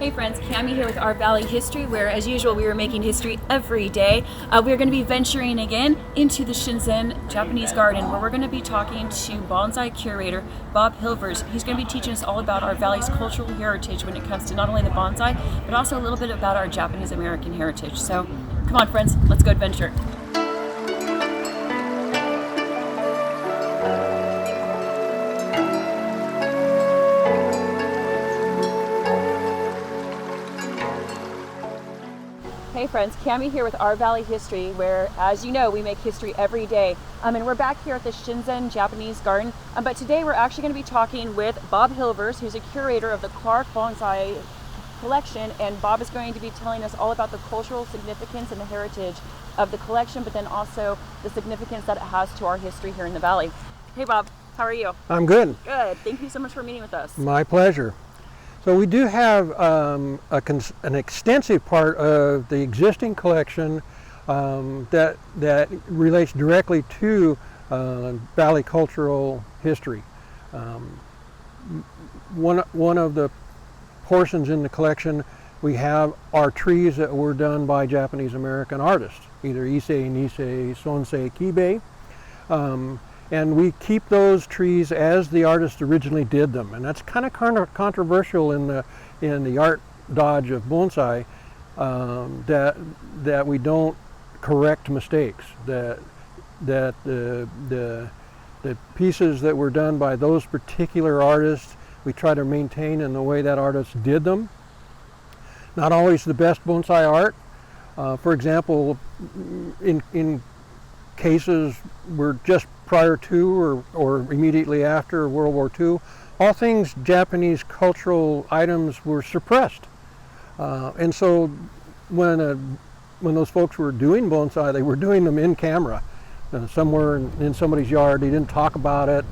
Hey friends, Cami here with Our Valley History, where as usual we are making history every day. We're going to be venturing again into the Shinzen Japanese garden, where we're going to be talking to bonsai curator Bob Hilvers. He's going to be teaching us all about our valley's cultural heritage when it comes to not only the bonsai, but also a little bit about our Japanese American heritage. So come on friends, let's go adventure. Hey friends, Cami here with Our Valley History, where, as you know, we make history every day. And we're back here at the Shinzen Japanese Garden. But today we're actually going to be talking with Bob Hilvers, who's a curator of the Clark Bonsai Collection. And Bob is going to be telling us all about the cultural significance and the heritage of the collection, but then also the significance that it has to our history here in the Valley. Hey Bob, how are you? I'm good. Good. Thank you so much for meeting with us. My pleasure. So we do have an extensive part of the existing collection that relates directly to Valley cultural history. One of the portions in the collection we have are trees that were done by Japanese American artists, either Issei, Nisei, Sonsei, Kibei. And we keep those trees as the artist originally did them, and that's kind of controversial in the art dodge of bonsai, that we don't correct mistakes. That the pieces that were done by those particular artists, we try to maintain in the way that artist did them. Not always the best bonsai art. For example, in cases were just prior to or immediately after World War II, all things Japanese cultural items were suppressed. And so when those folks were doing bonsai, they were doing them in camera, somewhere in somebody's yard. They didn't talk about it.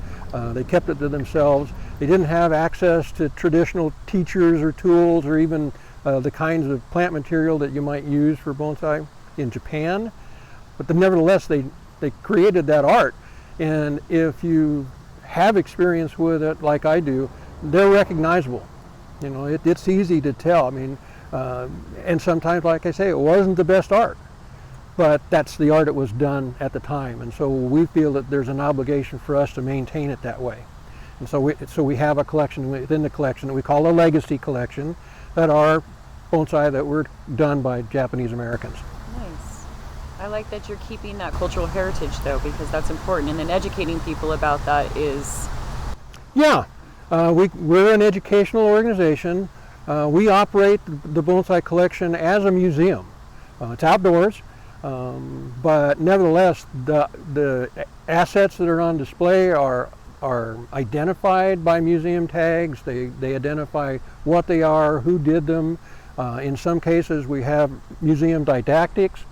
They kept it to themselves. They didn't have access to traditional teachers or tools or even the kinds of plant material that you might use for bonsai in Japan. But nevertheless, they created that art. And if you have experience with it, like I do, they're recognizable. You know, it's easy to tell. I mean, and sometimes, like I say, it wasn't the best art, but that's the art that was done at the time. And so we feel that there's an obligation for us to maintain it that way. And so we have a collection within the collection that we call a legacy collection, that are bonsai that were done by Japanese Americans. Nice. I like that you're keeping that cultural heritage, though, because that's important, and then educating people about that is... Yeah, we're an educational organization. We operate the bonsai collection as a museum. It's outdoors, but nevertheless, the assets that are on display are identified by museum tags. They identify what they are, who did them. In some cases, we have museum didactics,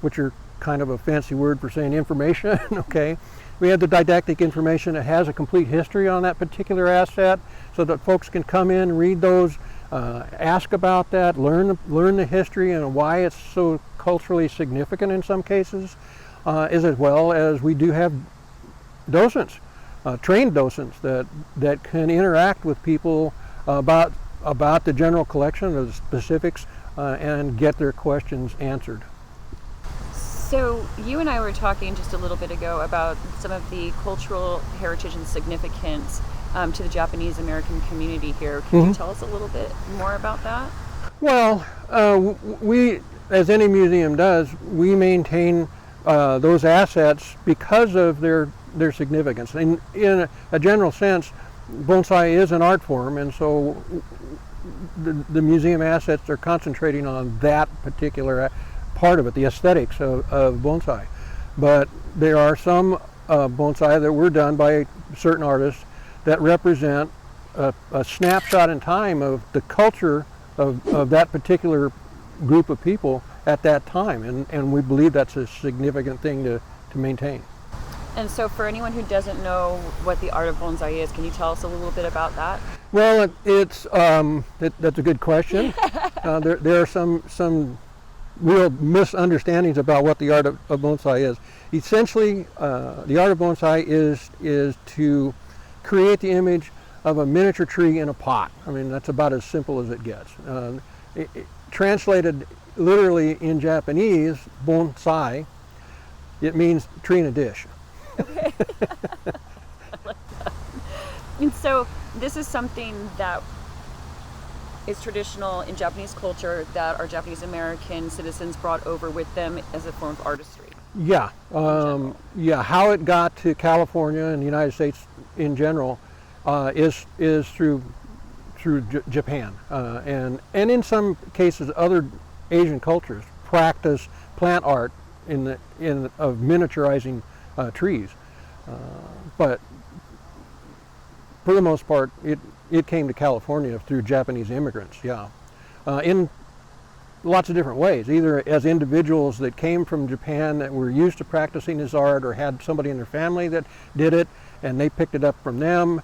which are kind of a fancy word for saying information, okay? We have the didactic information that has a complete history on that particular asset, so that folks can come in, read those, ask about that, learn the history and why it's so culturally significant in some cases, as well as we do have docents, trained docents that can interact with people about the general collection, or the specifics, and get their questions answered. So you and I were talking just a little bit ago about some of the cultural heritage and significance to the Japanese American community here. Can you tell us a little bit more about that? Well, we, as any museum does, we maintain those assets because of their significance. In a general sense, bonsai is an art form, and so the museum assets are concentrating on that particular part of it, the aesthetics of bonsai. But there are some bonsai that were done by certain artists that represent a snapshot in time of the culture of that particular group of people at that time, and we believe that's a significant thing to maintain. And so for anyone who doesn't know what the art of bonsai is, can you tell us a little bit about that? Well, that's a good question. There are some real misunderstandings about what the art of bonsai is. Essentially, the art of bonsai is to create the image of a miniature tree in a pot. I mean, that's about as simple as it gets. Translated literally in Japanese, bonsai, it means tree in a dish. Okay. And so this is something that is traditional in Japanese culture that our Japanese American citizens brought over with them as a form of artistry. Yeah, yeah. How it got to California and the United States in general is through Japan, and in some cases other Asian cultures practice plant art of miniaturizing trees, but for the most part, it came to California through Japanese immigrants. Yeah, in lots of different ways, either as individuals that came from Japan that were used to practicing this art, or had somebody in their family that did it and they picked it up from them.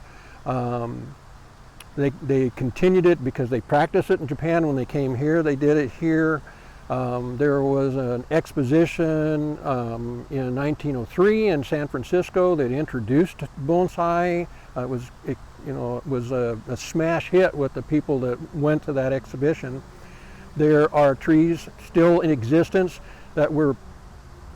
They continued it because they practiced it in Japan. When they came here, they did it here. There was an exposition in 1903 in San Francisco that introduced bonsai. It was a smash hit with the people that went to that exhibition. There are trees still in existence that were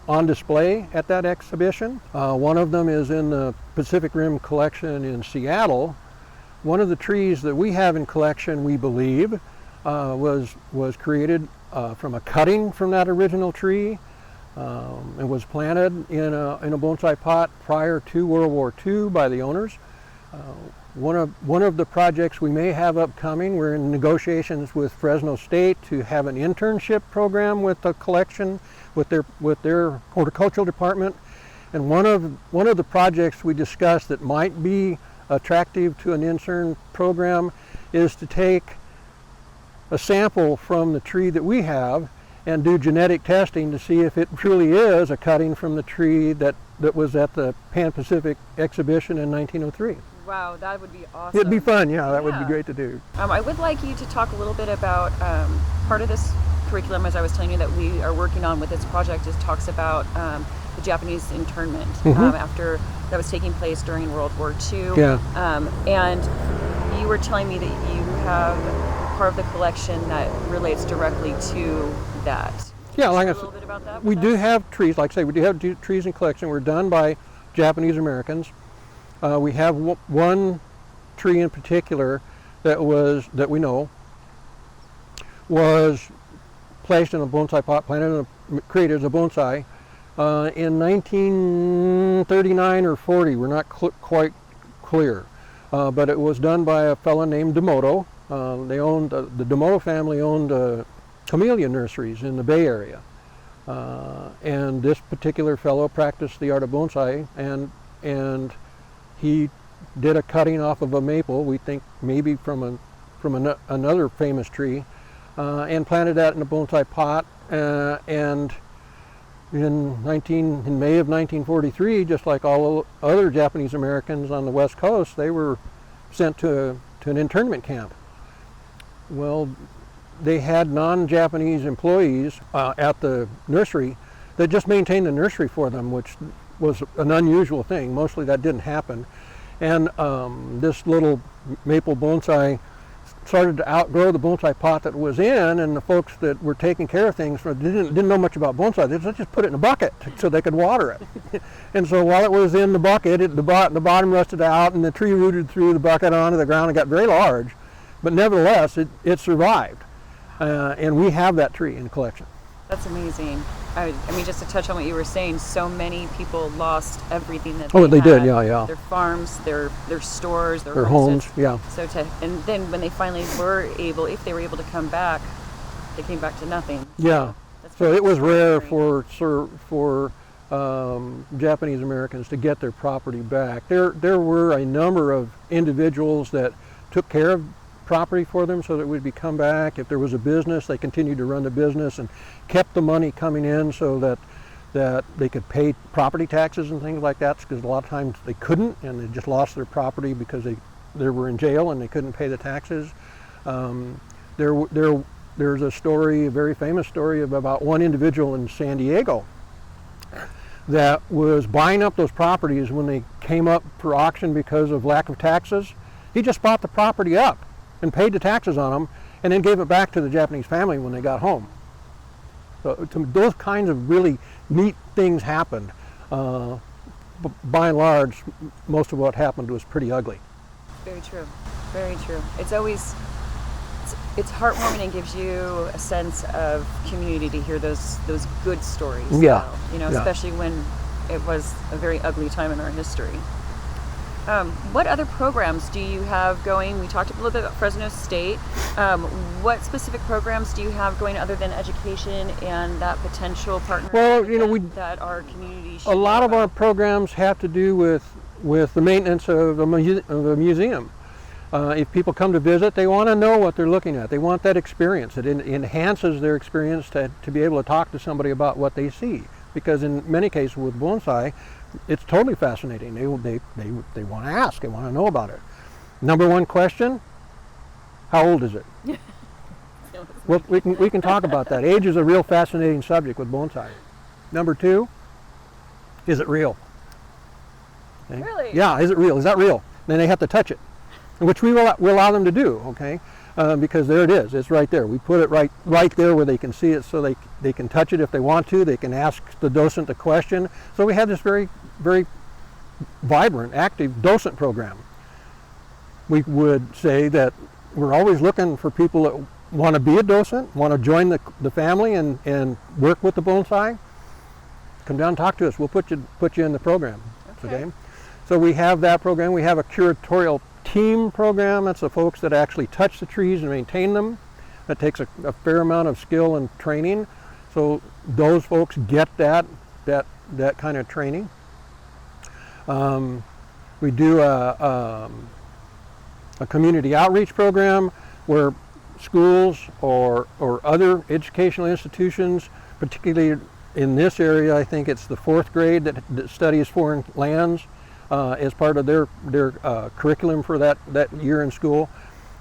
on display at that exhibition. One of them is in the Pacific Rim collection in Seattle. One of the trees that we have in collection, we believe, was created from a cutting from that original tree. It was planted in a bonsai pot prior to World War II by the owners. One of the projects we may have upcoming, we're in negotiations with Fresno State to have an internship program with the collection, with their horticultural department. And one of the projects we discussed that might be attractive to an intern program is to take a sample from the tree that we have and do genetic testing to see if it truly is a cutting from the tree that was at the Pan Pacific exhibition in 1903. Wow, that would be awesome. It'd be fun, yeah, that would be great to do. I would like you to talk a little bit about part of this curriculum, as I was telling you, that we are working on with this project, is talks about the Japanese internment after that was taking place during World War II. Yeah. And you were telling me that you have part of the collection that relates directly to that. Yeah, like I said, a little bit about that. We do have trees, like I say, we do have trees in collection. We're done by Japanese Americans. We have one tree in particular that we know was placed in a bonsai pot, planted and created as a bonsai in 1939 or 40. We're not quite clear, but it was done by a fellow named Demoto. They owned the Demoto family owned camellia nurseries in the Bay Area, and this particular fellow practiced the art of bonsai, and he did a cutting off of a maple, we think maybe from another famous tree, and planted that in a bonsai pot. And in May of 1943, just like all other Japanese Americans on the West Coast, they were sent to an internment camp. Well, they had non-Japanese employees at the nursery that just maintained the nursery for them, which was an unusual thing. Mostly that didn't happen. And this little maple bonsai started to outgrow the bonsai pot that it was in, and the folks that were taking care of things didn't know much about bonsai. They just put it in a bucket so they could water it. And so while it was in the bucket, the bottom rusted out, and the tree rooted through the bucket onto the ground and got very large. But nevertheless, it survived. And we have that tree in the collection. That's amazing. I mean, just to touch on what you were saying, so many people lost everything that they had. did, yeah. Their farms, their stores, their homes, yeah. So and then when they finally if they were able to come back, they came back to nothing. Yeah. So it was rare for Japanese Americans to get their property back. There were a number of individuals that took care of property for them so that it would be come back. If there was a business, they continued to run the business and kept the money coming in so that they could pay property taxes and things like that, because a lot of times they couldn't, and they just lost their property because they were in jail and they couldn't pay the taxes. There's a story, a very famous story about one individual in San Diego that was buying up those properties when they came up for auction because of lack of taxes. He just bought the property up and paid the taxes on them and then gave it back to the Japanese family when they got home. So those kinds of really neat things happened. By and large, most of what happened was pretty ugly. Very true. Very true. It's always, it's heartwarming and gives you a sense of community to hear those good stories. Yeah. Though, you know, Yeah. especially when it was a very ugly time in our history. What other programs do you have going? We talked a little bit about Fresno State. What specific programs do you have going other than education and that potential partnership? Well, you know, that our community should a lot know of our about? programs have to do with the maintenance of a museum. If people come to visit, they want to know what they're looking at. They want that experience. It enhances their experience to be able to talk to somebody about what they see. Because in many cases with bonsai, it's totally fascinating. They want to ask. They want to know about it. Number one question: how old is it? Well, we can talk about that. Age is a real fascinating subject with bonsai. Number two: is it real? Okay? Really? Yeah, is it real? Is that real? Then they have to touch it, which we will allow them to do. Okay, because there it is. It's right there. We put it right there where they can see it, so they can touch it if they want to. They can ask the docent the question. So we have this very, very vibrant, active docent program. We would say that we're always looking for people that want to be a docent, want to join the family and work with the bonsai. Come down and talk to us. We'll put you in the program. Okay. So we have that program. We have a curatorial team program. That's the folks that actually touch the trees and maintain them. That takes a fair amount of skill and training. So those folks get that kind of training. We do a community outreach program where schools or other educational institutions, particularly in this area, I think it's the 4th grade that studies foreign lands as part of their curriculum for that year in school.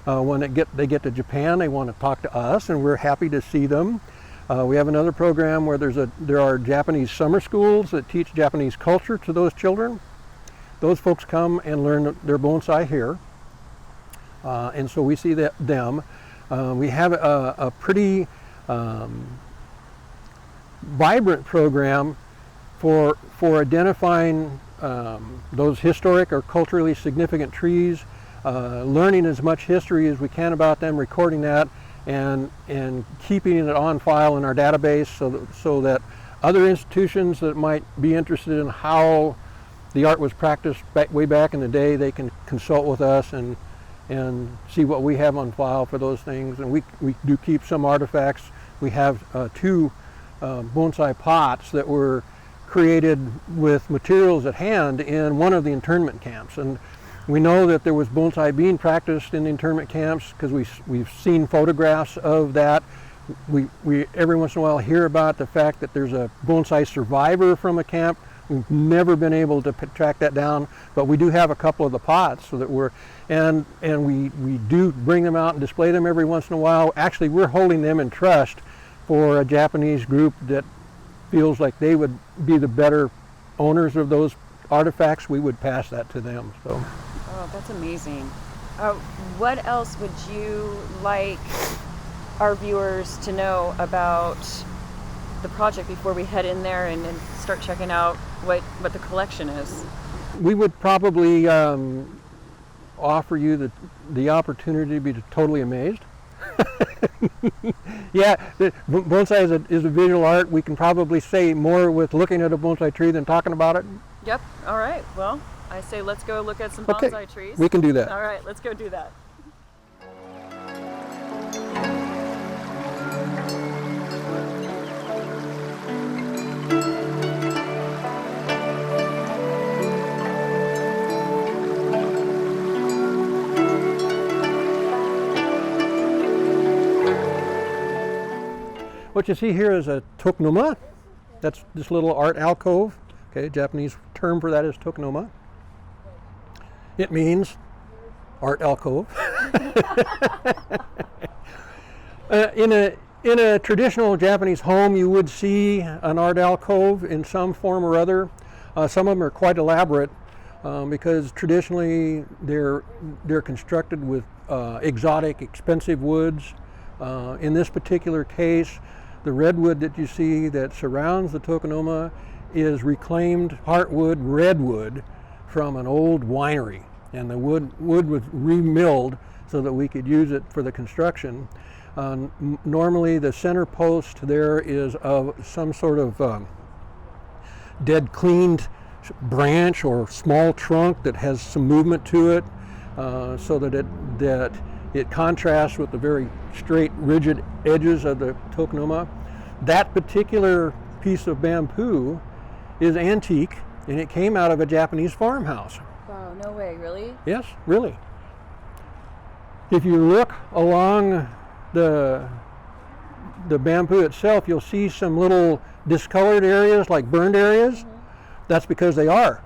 When they get to Japan, they want to talk to us, and we're happy to see them. We have another program where there are Japanese summer schools that teach Japanese culture to those children. Those folks come and learn their bonsai here, and so we see them. We have a pretty vibrant program for identifying those historic or culturally significant trees, learning as much history as we can about them, recording that, and keeping it on file in our database so that other institutions that might be interested in how the art was practiced way back in the day, they can consult with us and see what we have on file for those things. And we do keep some artifacts. We have 2 bonsai pots that were created with materials at hand in one of the internment camps. And we know that there was bonsai being practiced in the internment camps because we've seen photographs of that. We every once in a while hear about the fact that there's a bonsai survivor from a camp. We've never been able to track that down, but we do have a couple of the pots so that we do bring them out and display them every once in a while. Actually, we're holding them in trust for a Japanese group that feels like they would be the better owners of those artifacts. We would pass that to them. So. Oh, that's amazing. What else would you like our viewers to know about the project before we head in there and start checking out what the collection is? We would probably offer you the opportunity to be totally amazed. Yeah, bonsai is a visual art. We can probably say more with looking at a bonsai tree than talking about it. Yep. All right. Well, I say let's go look at some bonsai trees. We can do that. All right. Let's go do that. What you see here is a tokunoma. That's this little art alcove. Okay, Japanese term for that is tokunoma. It means art alcove. In a traditional Japanese home, you would see an art alcove in some form or other. Some of them are quite elaborate. because traditionally they're constructed with exotic, expensive woods. In this particular case, the redwood that you see that surrounds the tokonoma is reclaimed heartwood redwood from an old winery, and the wood was remilled so that we could use it for the construction. Normally the center post there is of some sort of dead cleaned branch or small trunk that has some movement to it, so that it contrasts with the very straight, rigid edges of the tokonoma. That particular piece of bamboo is antique, and it came out of a Japanese farmhouse. Wow, no way, really? Yes, really. If you look along the bamboo itself, you'll see some little discolored areas, like burned areas. Mm-hmm. That's because they are.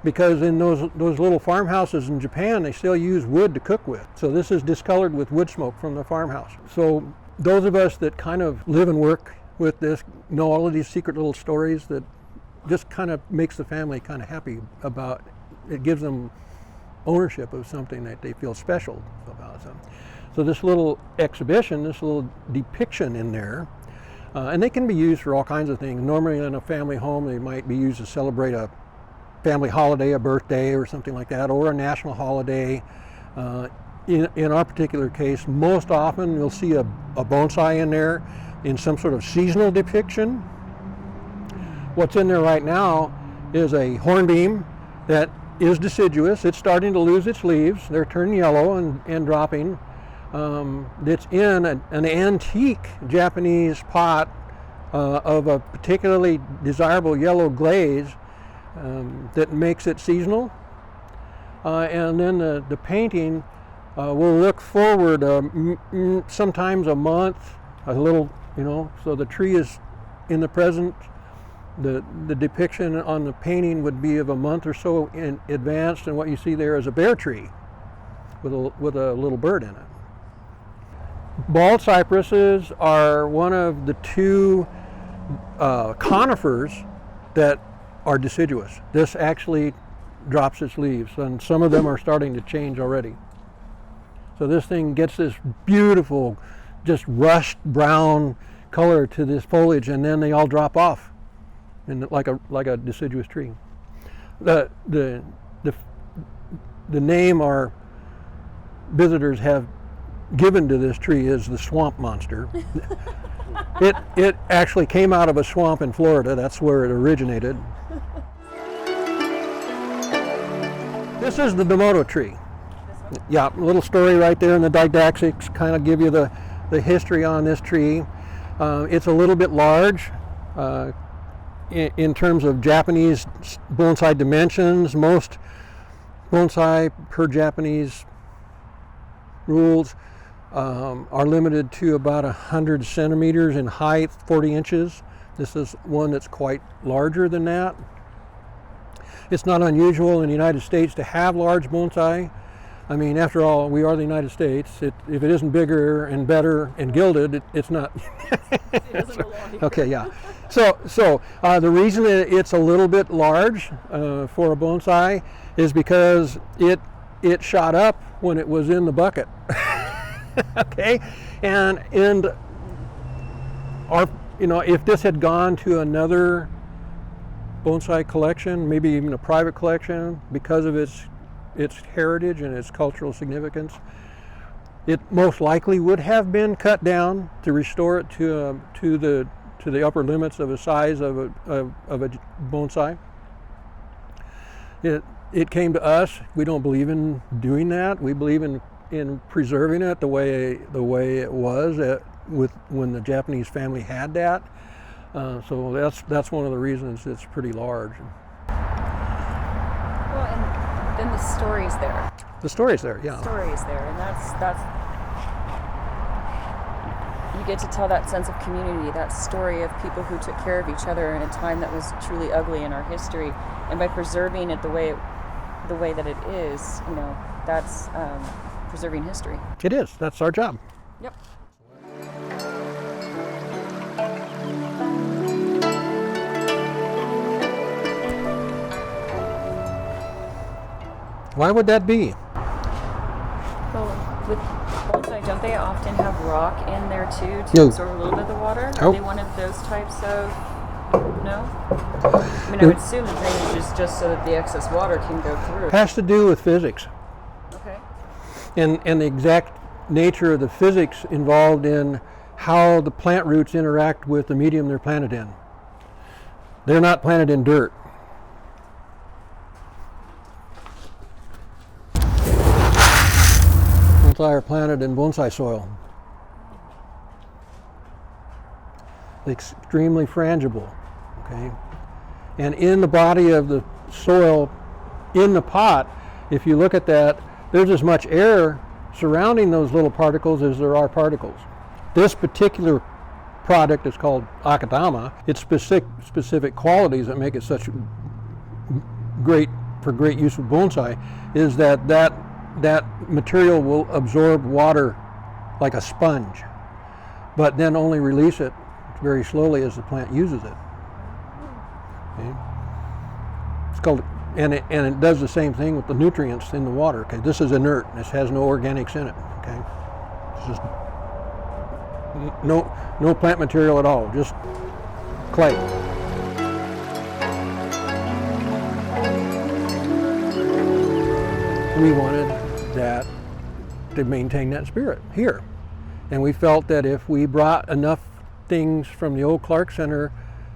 Because in those little farmhouses in Japan, they still use wood to cook with. So this is discolored with wood smoke from the farmhouse. So those of us that kind of live and work with this know all of these secret little stories that just kind of makes the family kind of happy about. It gives them ownership of something that they feel special about. So this little exhibition, this little depiction in there, and they can be used for all kinds of things. Normally in a family home, they might be used to celebrate a family holiday, a birthday or something like that, or a national holiday. In our particular case, most often you'll see a bonsai in there in some sort of seasonal depiction. What's in there right now is a hornbeam that is deciduous. It's starting to lose its leaves. They're turning yellow and dropping. It's in an antique Japanese pot of a particularly desirable yellow glaze that makes it seasonal. And then the painting will look forward sometimes a month, a little, so the tree is in the present. The depiction on the painting would be of a month or so in advance, and what you see there is a bear tree with a little bird in it. Bald cypresses are one of the two conifers that are deciduous. This actually drops its leaves, and some of them are starting to change already. So this thing gets this beautiful, just rust brown color to this foliage, and then they all drop off, and like a deciduous tree. The name our visitors have given to this tree is the swamp monster. It actually came out of a swamp in Florida. That's where it originated. This is the Domoto tree. Yeah, a little story right there in the didactics, kind of give you the history on this tree. It's a little bit large in terms of Japanese bonsai dimensions. Most bonsai per Japanese rules are limited to about 100 centimeters in height, 40 inches. This is one that's quite larger than that. It's not unusual in the United States to have large bonsai. I mean, after all, we are the United States. If it isn't bigger and better and gilded, it's not. It doesn't belong here. Okay, yeah. So the reason that it's a little bit large for a bonsai is because it shot up when it was in the bucket. Okay, and our, if this had gone to another bonsai collection, maybe even a private collection, because of its heritage and its cultural significance, it most likely would have been cut down to restore it to the upper limits of a size of a bonsai. It came to us. We don't believe in doing that. We believe in preserving it the way it was when the Japanese family had that. So that's one of the reasons it's pretty large. Well, and then the story's there. The story's there, yeah. The story's there, and that's you get to tell that sense of community, that story of people who took care of each other in a time that was truly ugly in our history, and by preserving it the way that it is, that's preserving history. It is. That's our job. Yep. Why would that be? Well, with bonsai, don't they often have rock in there too to No. absorb a little bit of the water? Oh. Are they one of those types of? No. I mean, I would assume the drainage is just so that the excess water can go through. Has to do with physics. Okay. And the exact nature of the physics involved in how the plant roots interact with the medium they're planted in. They're not planted in dirt. Bonsai are planted in bonsai soil. Extremely frangible, okay? And in the body of the soil, in the pot, if you look at that, there's as much air surrounding those little particles as there are particles. This particular product is called akadama. Its specific qualities that make it such great use of bonsai is that material will absorb water like a sponge, but then only release it very slowly as the plant uses it. Okay? It's called, and it does the same thing with the nutrients in the water. Okay, this is inert. This has no organics in it. Okay, it's just no plant material at all, just clay. We wanted that to maintain that spirit here, and we felt that if we brought enough things from the old Clark Center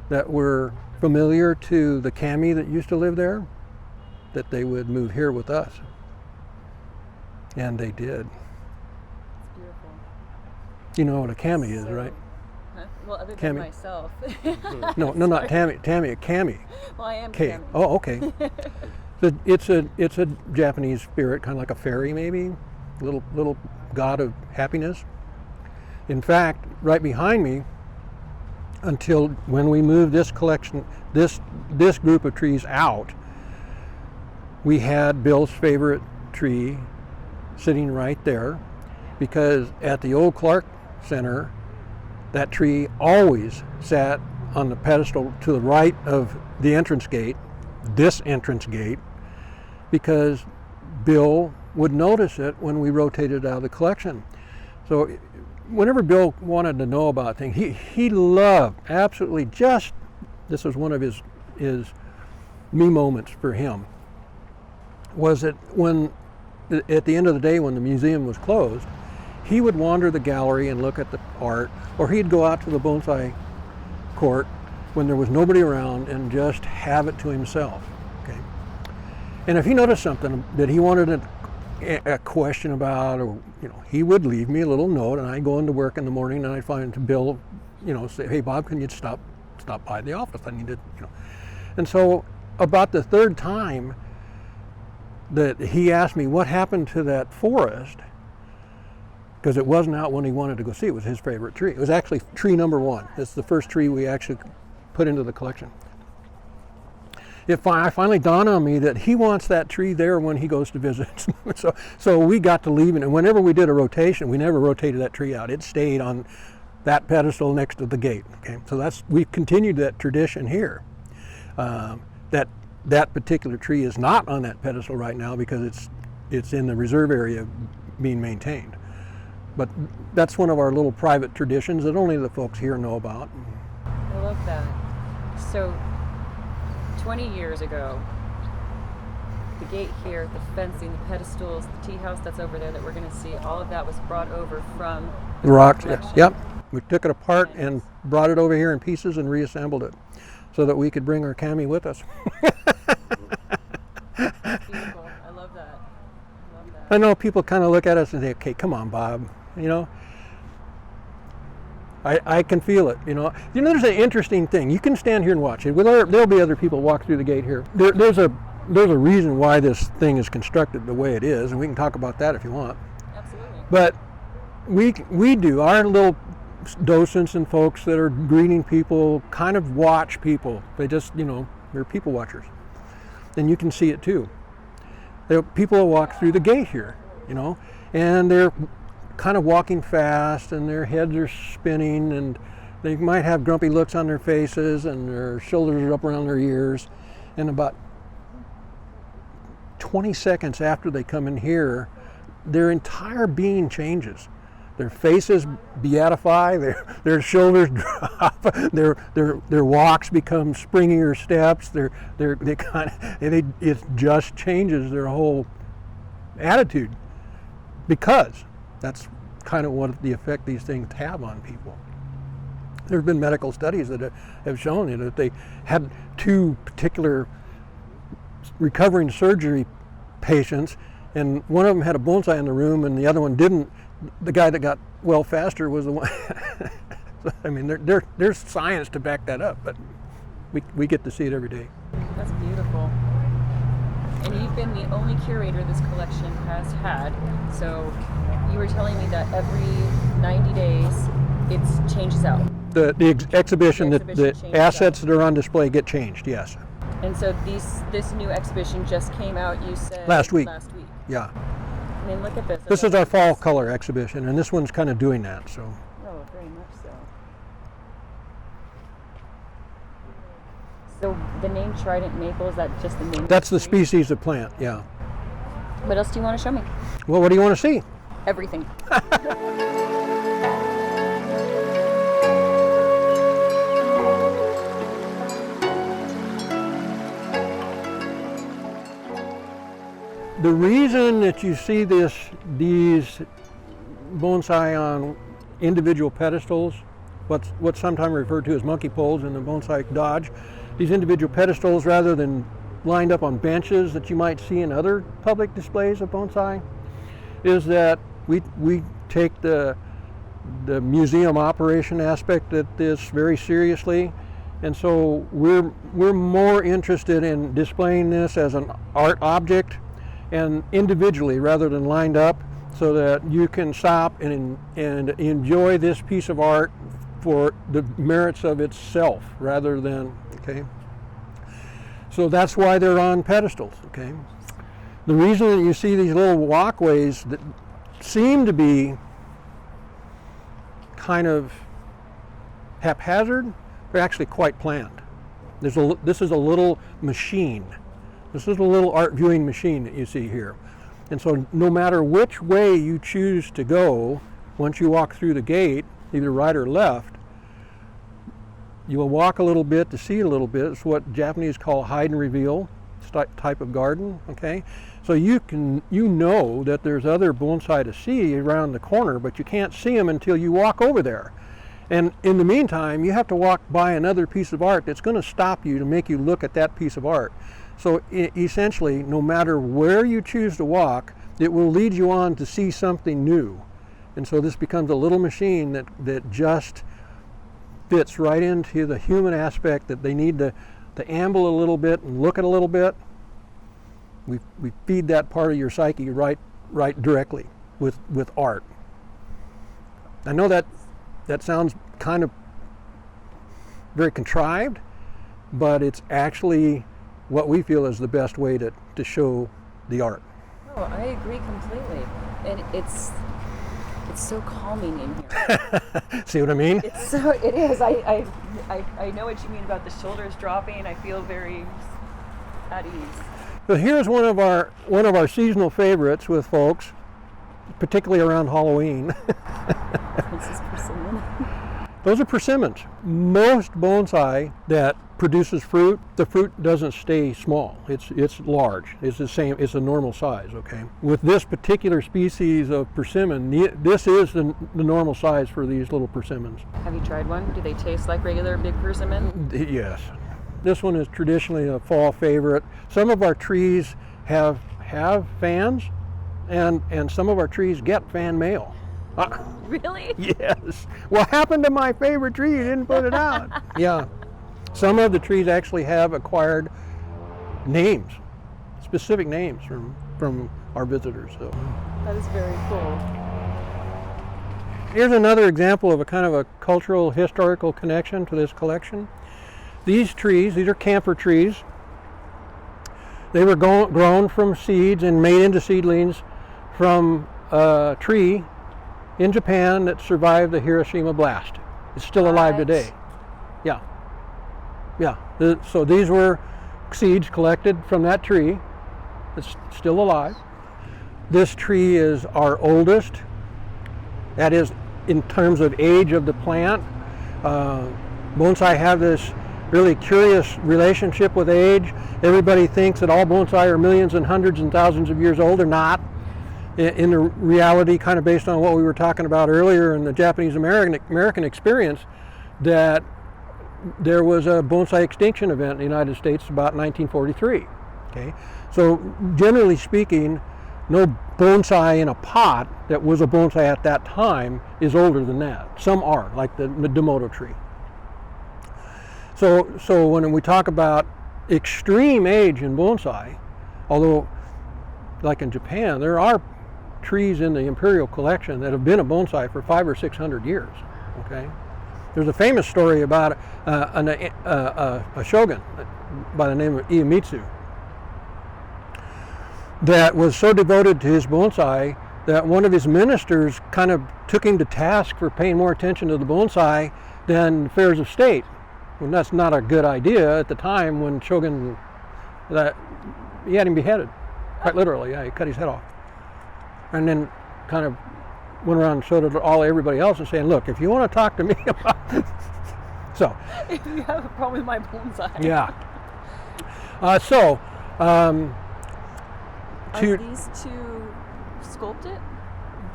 that were familiar to the kami that used to live there, that they would move here with us. And they did. It's beautiful. You know what a kami is, right? Huh? Well, other than Kami. myself. No, not Tammy, a kami. Well, I am K. Kami. Oh, okay. It's a Japanese spirit, kind of like a fairy maybe, little god of happiness. In fact, right behind me, until when we moved this collection, this group of trees out, we had Bill's favorite tree sitting right there, because at the old Clark Center, that tree always sat on the pedestal to the right of the entrance gate, this entrance gate, because Bill would notice it when we rotated out of the collection. So whenever Bill wanted to know about things, he loved, absolutely, just, this was one of his me moments for him, was that when, at the end of the day when the museum was closed, he would wander the gallery and look at the art, or he'd go out to the bonsai court when there was nobody around and just have it to himself. Okay. And if he noticed something that he wanted a question about, or he would leave me a little note, and I'd go into work in the morning and I'd find Bill, say, hey Bob, can you stop by the office? I need to, And so about the third time that he asked me what happened to that forest, because it wasn't out when he wanted to go see it, was his favorite tree. It was actually tree number 1. It's the first tree we actually put into the collection. I finally dawned on me that he wants that tree there when he goes to visit. so we got to leave it, and whenever we did a rotation, we never rotated that tree out. It stayed on that pedestal next to the gate. Okay, so we've continued that tradition here. That particular tree is not on that pedestal right now because it's in the reserve area being maintained. But that's one of our little private traditions that only the folks here know about. I love that. So 20 years ago, the gate here, the fencing, the pedestals, the tea house that's over there that we're going to see, all of that was brought over from the rocks. collection. Yep. We took it apart and brought it over here in pieces and reassembled it so that we could bring our kami with us. Beautiful. I love that. I know people kind of look at us and say, okay, come on, Bob. I can feel it, there's an interesting thing. You can stand here and watch it. There'll be other people walk through the gate here. There's a reason why this thing is constructed the way it is, and we can talk about that if you want. Absolutely. But we do, our little docents and folks that are greeting people kind of watch people. They just, they're people watchers. And you can see it too. People will walk through the gate here, and they're kind of walking fast and their heads are spinning and they might have grumpy looks on their faces and their shoulders are up around their ears, and about 20 seconds after they come in here, their entire being changes. Their faces beatify, their shoulders drop, their walks become springier steps. It just changes their whole attitude, because that's kind of what the effect these things have on people. There have been medical studies that have shown that they had two particular recovering surgery patients, and one of them had a bonsai in the room and the other one didn't. The guy that got well faster was the one. So, I mean, there's science to back that up, but we get to see it every day. That's beautiful. And you've been the only curator this collection has had. So you were telling me that every 90 days it changes out. The exhibition, the assets that are on display get changed, yes. And so this new exhibition just came out, you said? Last week. I Yeah. mean, look at this. This is our fall color exhibition, and this one's kind of doing that. So. Oh, very much so. So the name Trident Maple, is that just the name? That's the species of plant, yeah. What else do you want to show me? Well, what do you want to see? Everything. The reason that you see these bonsai on individual pedestals, what's sometimes referred to as monkey poles in the bonsai dodge, these individual pedestals rather than lined up on benches that you might see in other public displays of bonsai, is that we take the museum operation aspect of this very seriously, and so we're more interested in displaying this as an art object and individually rather than lined up, so that you can stop and enjoy this piece of art for the merits of itself rather than, okay? So that's why they're on pedestals, okay? The reason that you see these little walkways that seem to be kind of haphazard, they're actually quite planned. This is a little machine. This is a little art viewing machine that you see here. And so no matter which way you choose to go, once you walk through the gate, either right or left, you will walk a little bit to see a little bit. It's what Japanese call hide and reveal type of garden, okay? So you know that there's other bonsai to see around the corner, but you can't see them until you walk over there. And in the meantime, you have to walk by another piece of art that's going to stop you to make you look at that piece of art. So essentially, no matter where you choose to walk, it will lead you on to see something new. And so this becomes a little machine that just fits right into the human aspect, that they need to amble a little bit and look at a little bit. We feed that part of your psyche right directly with art. I know that sounds kind of very contrived, but it's actually what we feel is the best way to show the art. Oh, I agree completely. And it's so calming in here. See what I mean? It is. I know what you mean about the shoulders dropping. I feel very at ease. So here's one of our seasonal favorites with folks, particularly around Halloween. This is persimmon. Those are persimmons. Most bonsai that produces fruit, the fruit doesn't stay small. It's large. It's the same. It's a normal size. Okay. With this particular species of persimmon, this is the normal size for these little persimmons. Have you tried one? Do they taste like regular big persimmon? Yes. This one is traditionally a fall favorite. Some of our trees have fans, and some of our trees get fan mail. Really? Yes. What happened to my favorite tree? You didn't put it out. Yeah. Some of the trees actually have acquired names, specific names from our visitors. So. That is very cool. Here's another example of a kind of a cultural, historical connection to this collection. These trees, these are camphor trees. They were grown from seeds and made into seedlings from a tree in Japan that survived the Hiroshima blast. It's still alive today. Yeah. Yeah. So these were seeds collected from that tree that's still alive. This tree is our oldest. That is in terms of age of the plant. Bonsai have this really curious relationship with age. Everybody thinks that all bonsai are millions and hundreds and thousands of years old. They're not. In the reality, kind of based on what we were talking about earlier in the Japanese American experience, that there was a bonsai extinction event in the United States about 1943. Okay, so generally speaking, no bonsai in a pot that was a bonsai at that time is older than that. Some are, like the Damoto tree. So when we talk about extreme age in bonsai, although like in Japan, there are trees in the imperial collection that have been a bonsai for 500 or 600 years. Okay, there's a famous story about a shogun by the name of Iemitsu that was so devoted to his bonsai that one of his ministers kind of took him to task for paying more attention to the bonsai than affairs of state. Well, that's not a good idea at the time when shogun, that he had him beheaded, quite literally. Yeah, he cut his head off. And then kind of went around and showed it to everybody else and saying, look, if you want to talk to me about so if you have a problem with my bonsai. Yeah. Are these to sculpt it?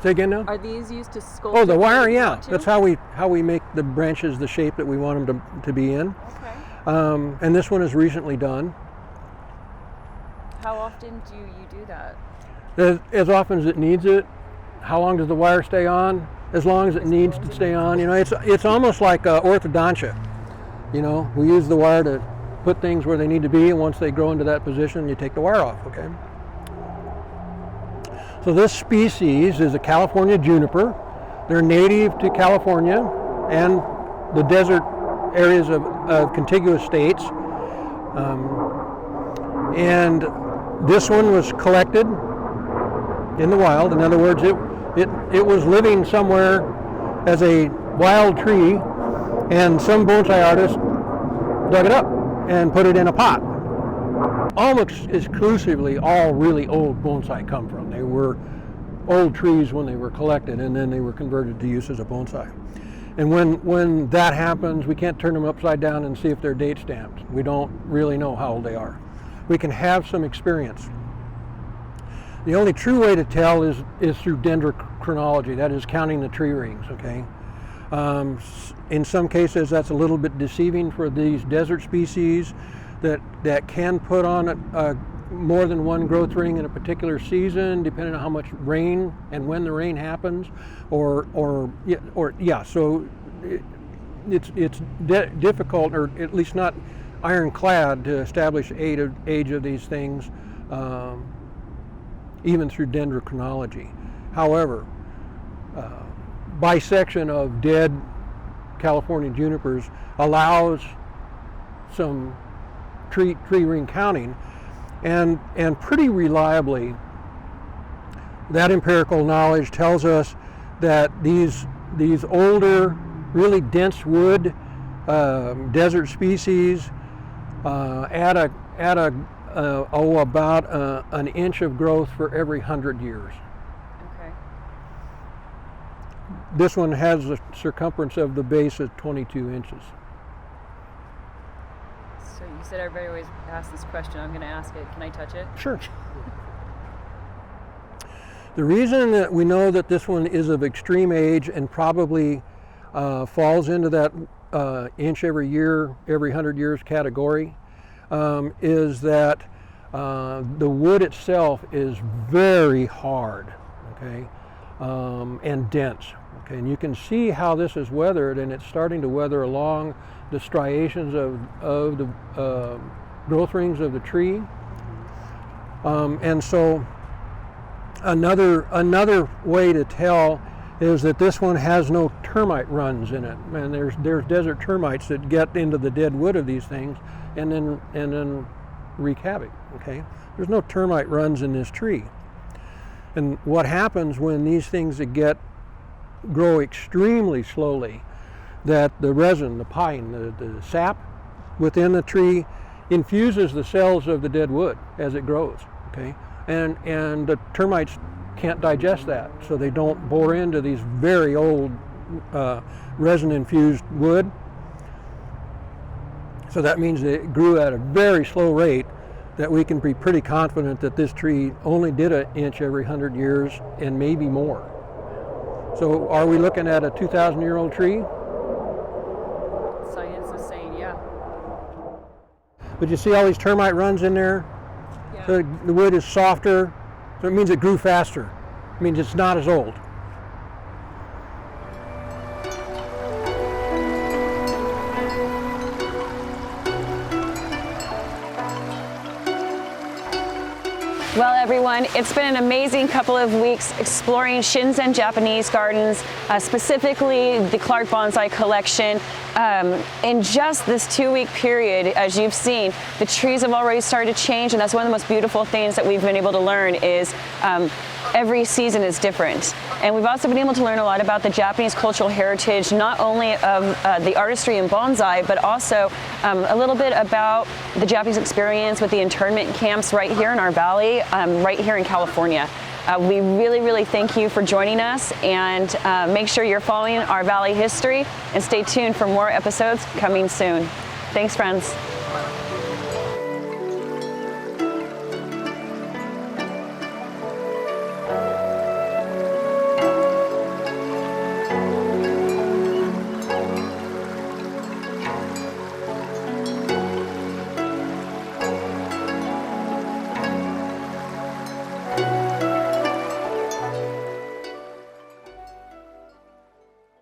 Say again now? Are these used to sculpt Oh, the it wire, where you yeah. want to? That's how we make the branches the shape that we want them to be in. Okay. And this one is recently done. How often do you do that? As often as it needs it. How long does the wire stay on? As long as it needs to stay on. You know, it's almost like orthodontia. You know, we use the wire to put things where they need to be, and once they grow into that position, you take the wire off, okay? So this species is a California juniper. They're native to California and the desert areas of contiguous states. And this one was collected in the wild. In other words, it was living somewhere as a wild tree, and some bonsai artist dug it up and put it in a pot. Almost exclusively all really old bonsai come from. They were old trees when they were collected, and then they were converted to use as a bonsai. And when that happens, we can't turn them upside down and see if they're date stamped. We don't really know how old they are. We can have some experience. The only true way to tell is through dendrochronology, that is counting the tree rings, okay? In some cases that's a little bit deceiving for these desert species that can put on more than one growth ring in a particular season, depending on how much rain and when the rain happens, so it's difficult, or at least not ironclad, to establish age of these things, even through dendrochronology. However, bisection of dead California junipers allows some tree ring counting, and pretty reliably that empirical knowledge tells us that these older, really dense wood desert species add about an inch of growth for every 100 years. Okay. This one has a circumference of the base of 22 inches. So you said everybody always asks this question. I'm going to ask it. Can I touch it? Sure. The reason that we know that this one is of extreme age and probably falls into that inch every year, every 100 years category, is that the wood itself is very hard, okay, and dense. Okay, and you can see how this is weathered, and it's starting to weather along the striations of the growth rings of the tree. And so another way to tell is that this one has no termite runs in it. And there's desert termites that get into the dead wood of these things and then wreak havoc. Okay, there's no termite runs in this tree. And what happens when these things grow extremely slowly, that the resin, the pine, the sap within the tree infuses the cells of the dead wood as it grows. Okay, and the termites can't digest that, so they don't bore into these very old resin-infused wood. So that means it grew at a very slow rate, that we can be pretty confident that this tree only did an inch every 100 years and maybe more. So are we looking at a 2,000-year-old tree? Science is saying, yeah. But you see all these termite runs in there? Yeah. So the wood is softer, so it means it grew faster. It means it's not as old. Well, everyone, it's been an amazing couple of weeks exploring Shinzen Japanese gardens, specifically the Clark Bonsai collection. In just this 2-week period, as you've seen, the trees have already started to change, and that's one of the most beautiful things that we've been able to learn is every season is different. And we've also been able to learn a lot about the Japanese cultural heritage, not only of the artistry in bonsai, but also a little bit about the Japanese experience with the internment camps right here in our valley, right here in California. We really, really thank you for joining us, and make sure you're following our Valley history and stay tuned for more episodes coming soon. Thanks, friends.